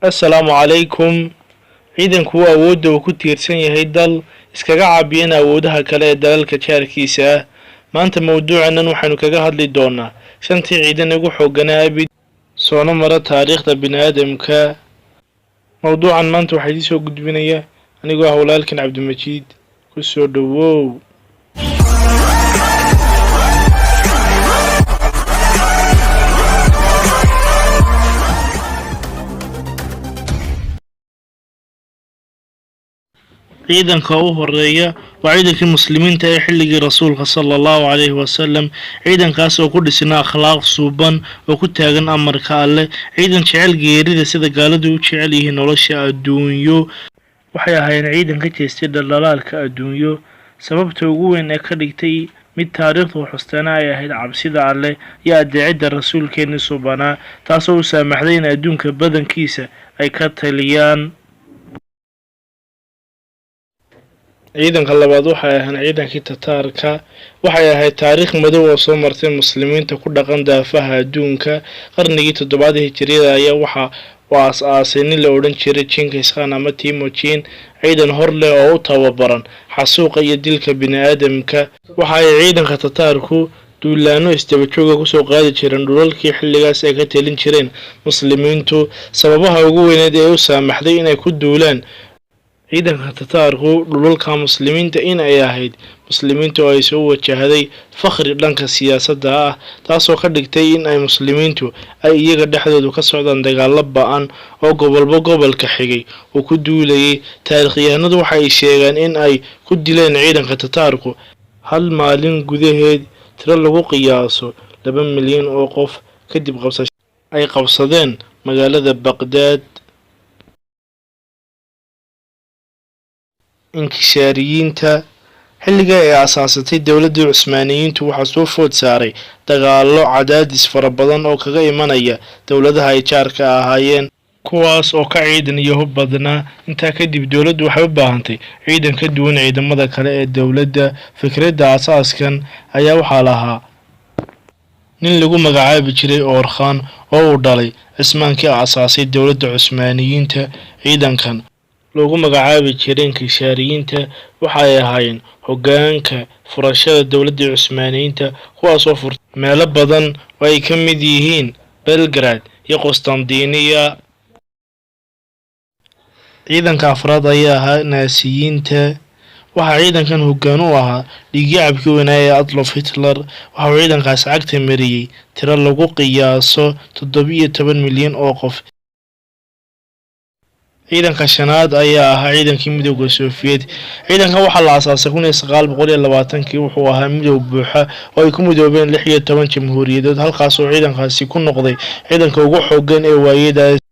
assalaamu calaykum. ciidanku waa awoodda uu ku tiirsan yahay dal iskaga caabiyeen awoodaha kale ee dalalka jaarkiisa ah. maanta mawduucanan waxaynu kaga hadli doonaa shantii ciidan ugu xoogganaa abid soona mara taariikhda bini'aadamka. mawduucan maanta waxaa idin soo gudbinaya anigoo ah walaalkan cabdimajiid. ku soo dhowow. ciidanka u horeeya waa ciidankii muslimiinta ee xilligii rasuulka sallallahu calayhi wasallam. ciidankaas oo ku dhisnaa akhlaaq suuban oo ku taagan amarka alleh, ciidan jecel geerida sida gaaladu u jecel yihiin nolosha adduunyo. waxay ahaayeen ciidan ka jeestay dhaldhalaalka adduunyo. sababta ugu weyn ee ka dhigtay mid taariikhdu xusteena ay ahayd cabsida alleh iyo adeecidda rasuulkeeni subanaa, taasoo u saamaxday in adduunka badankiisa ay ka taliyaan. ciidanka labaad waxay ahaan ciidankii tataarka. waxay ahayd taariikh madow oo soo martay muslimiinta ku dhaqan daafaha adduunka. qarnigii 7 hijriyada ayaa waxa uu aas-aasay nin la odhan jiray Genghis Khan ama Timujin, ciidan hor leh oo u tababaran xasuuqa iyo dilka bini'aadamka. waxa ay ciidanka tataarku duulaano isdaba jooga kusoo qaadi jireen dhulalkii xilligaas ay ka talin jireen muslimiintu. sababaha ugu weyneed ee u saamaxday inay ku duulaan ciidanka tataarku dhulalka muslimiinta in ay ahayd muslimiintu oo ay soo wajahday fakhri dhanka siyaasadda ah, taasoo ka dhigtay in ay muslimiintu ay iyaga dhexdoodu ka socdaan dagaalo ba-an oo gobolba gobolka xigay uu ku duulayay. taariikhyahanadu waxa ay sheegaan in ay ku dileen ciidanka tataarku hal maalin gudaheed tiro lagu qiyaaso 2 milyan oo qof kadib ay qabsadeen magaalada Baqdaad. inkishaariyiinta xilliga ay aasaasatay dowladda Cusmaaniyiintu waxaa soo food saaray dagaallo cadaadis fara badan oo kaga imanaya dowladaha ay jaarka ahaayeen, kuwaas oo ka ciidan iyo hub badnaa. intaa kadib dowladdu waxay u baahantay ciidan ka duwan ciidamada kale ee dowladda. fikradda asaaskan ayaa waxaa lahaa nin lagu magacaabi jiray Orkhan oo uu dhalay cismaankii aasaasay dowladda Cusmaaniyiinta. ciidankan loogu magacaabi jiray inkishaariyiinta waxay ahaayeen hoggaanka furashada dowladda Cusmaaniyiinta, kuwaas oo furtay meelo badan oo ay ka mid yihiin Belgrade iyo Constantinople. ciidanka afraad ayaa ahaa naasiyiinta. waxaa ciidankan hoggaan u ahaa dhiigyacabkii weynaa ee Adolf Hitler. waxa uu ciidankaas cagta mariyey tiro lagu qiyaaso 17 milyan oo qof. ciidanka shanaad ayaa ahaa ciidankii midowga Soviet. ciidankan waxaa la aasaasay 1920kii. wuxuu ahaa midow buuxa oo ay ku midoobeen 16 jamhuuriyadood, halkaas oo ciidankaasi ku noqday ciidanka ugu xooggan ee waayadaas.